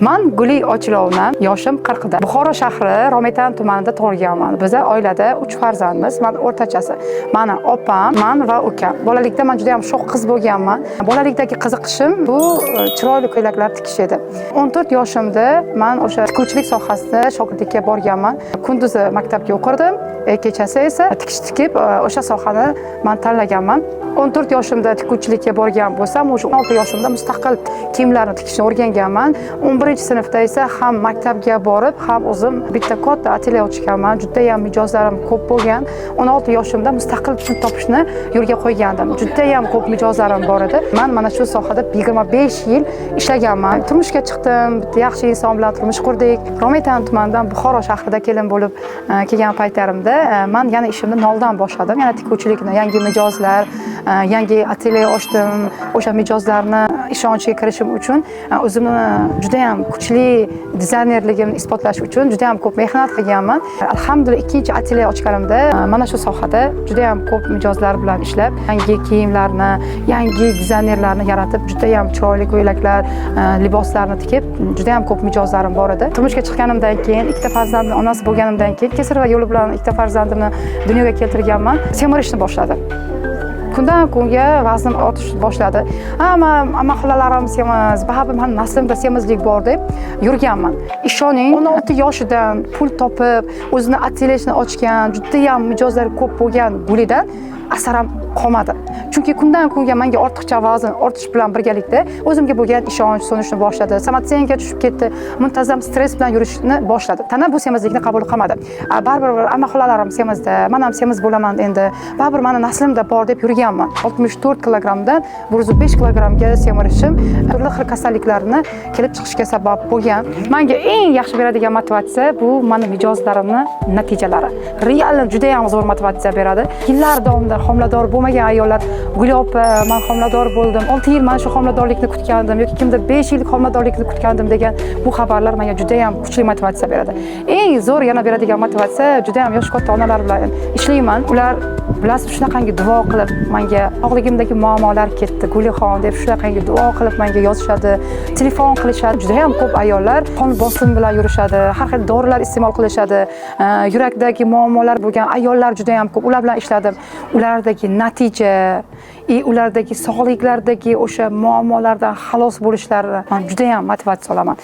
Men Guli Ochilovman, yoshim 40 da. Buxoro shahri Rometan tumanida tug'ilganman. Biz oilada 3 farzandmiz. Men o'rtachasi. Meni opam, men va ukam. Bolalikda men juda ham sho'x qiz bo'lganman. Bolalikdagi qiziqishim bu chiroyli ko'ylaklar tikish edi. 14 yoshimda men o'sha tikuvchilik sohasida shogirdlikka borganman. Kunduzi maktabga o'qirdim, kechasi esa tikish tikib o'sha sohani men tanlaganman. 14 yoshimda tikuvchilikka borgan bo'lsam, o'sha 16 yoshimda mustaqil kiyimlarni tikishni o'rganganman. 11-sinfda esa ham maktabga borib, ham o'zim bitta katta atelye ochganman. Juda ham mijozlarim ko'p bo'lgan. 16 yoshimda mustaqil pul topishni yo'lga qo'ygandim. Juda ham ko'p mijozlarim bor edi. Men mana shu sohada 25 yil ishlaganman. Turmushga chiqdim, bitta yaxshi inson bilan turmush qurdik. Rometan tumanidan Buxoro shahrida kelin bo'lib kelgan paytlarimda men yana ishimni noldan boshladim. Yana tikuvchilikni, yangi mijozlar, yangi atelye ochdim. O'sha mijozlarni ishonchiga kirishim uchun o'zimni juda ham kuchli dizaynerligimni isbotlash uchun juda ham ko'p mehnat qilganman. Alhamdulillah, ikkinchi atelye ochganimda mana shu sohada juda ham ko'p mijozlar bilan ishlab, yangi kiyimlarni, yangi dizaynerlarni yaratib, juda ham chiroyli ko'ylaklar, liboslarni tikib, juda ham ko'p mijozlarim bor edi. Turmushga chiqqanimdan keyin, ikkita farzandning onasi bo'lganimdan keyin kesir va yo'li bilan ikkita farzandimni dunyoga keltirganman. Semirishni boshladim. Kundan kunga vaznim ortish boshladi. Amma xolalarim semiz, baribir men naslimda semizlik bor deb yurganman. Ishoning, 16 yoshidan pul topib, o'zini atelyesini ochgan, juda ham mijozlari ko'p bo'lgan Gulidan asaram qolmadi. Chunki kundan kunga menga ortiqcha vazn ortish bilan birgalikda o'zimga bo'lgan ishonch so'nishni boshladi. Samatsenga tushib ketdi. Muntazam stress bilan yurishni boshladi. Tana bu semizlikni qabul qilmadi. Baribir amma xolalarim semizda, men ham semiz bo'laman endi. Baribir meni naslimda bor deb yurganman. 64 kilogramdan 105 kilogramga semirishim turli xil kasalliklarni kelib chiqishga sabab bo'lgan. Menga eng yaxshi beradigan motivatsiya bu meni mijozlarimning natijalari. Real juda ham zo'r motivatsiya beradi. Yillar davomida homilador bo'lmagan ayollar, Guli opa, men homilador bo'ldim, 6 yil mana shu homiladorlikni kutgandim yoki kimdir 5 yillik homiladorlikni kutgandim degan bu xabarlar menga juda ham kuchli motivatsiya beradi. Eng zo'r yana beradigan motivatsiya juda ham yosh katta onalar bilan ishlayman. Ular bilasiz, shunaqangi duo qilib menga sog'ligimdagi muammolar ketdi, Gulixon deb shunaqangi duo qilib menga yozishadi, telefon qilishadi. Juda ham ko'p ayollar qon bosim bilan yurishadi, har xil dorilar iste'mol qilishadi. Yurakdagi muammolar bo'lgan ayollar juda ham ko'p. Ular bilan ishladim. Ulardagi natija, ulardagi sog'liklardagi o'sha muammolardan xalos bo'lishlari men juda ham motivatsiya olaman.